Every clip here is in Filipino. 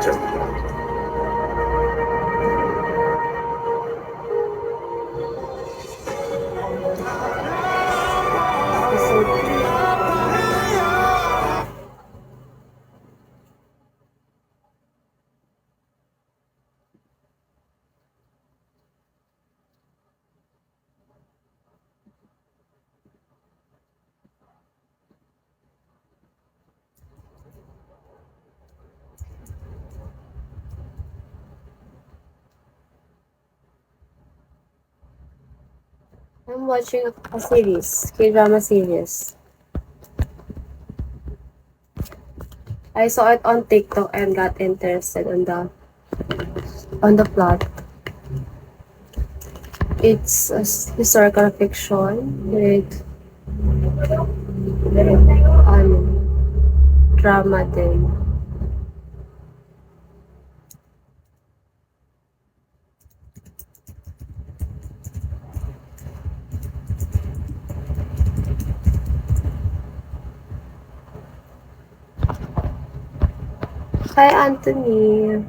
진짜. I'm watching a series, K-drama series. I saw it on TikTok and got interested on the plot. It's a historical fiction with drama din. Hi, Anthony.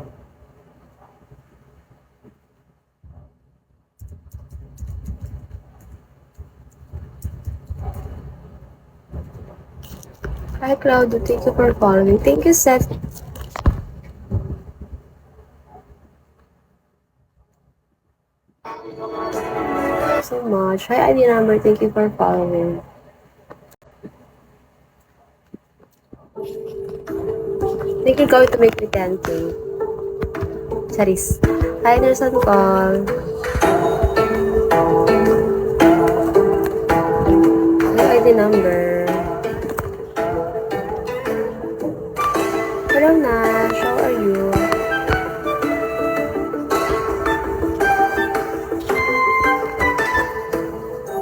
Hi, Claudio. Thank you for following. Thank you, Seth. So much. Hi, ID number. Thank you for following. Think you're going to make me 10K. Charis. Hi, Nelson Call. Hi, ID number. Hello, Nash. How are you?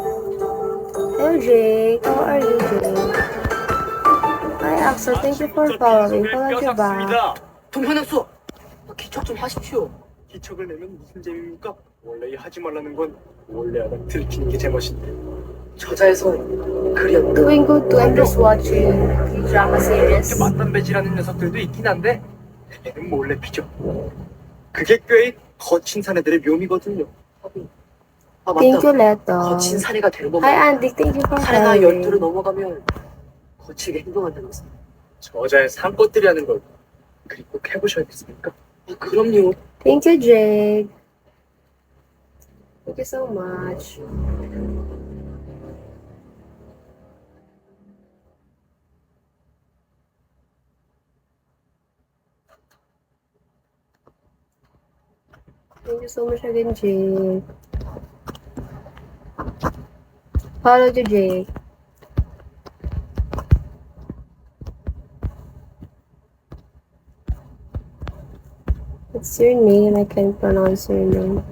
Hello, Jake. How are you, Jake? Hi, Axel. Thank you for following. Follow you back. 동현학수 기척 좀 하십시오. 기척을 내면 무슨 재미입니까? 원래 하지 말라는 건 원래 하다 들키는 게 제멋인데. 저자에서 그렸다. Doing good too. I'm just watching drama series. 맞담배질하는 녀석들도 있긴 한데 얘는 몰래 피죠. 그게 꽤 거친 사내들의 묘미거든요. 아 Thank you, 맞다. Leto. 거친 사내가 되는 Hi, 법만. Andy. Thank you for 사내가 following. 12로 넘어가면 거치게 행동한다면서. 저자의 산것들이 하는 걸 그리 꼭 해보셔야겠습니까? 아, 그럼요. Thank you, Jake. Thank you so much. Thank you so much again, Jake. Follow you, Jake. What's your name? I can't pronounce your name.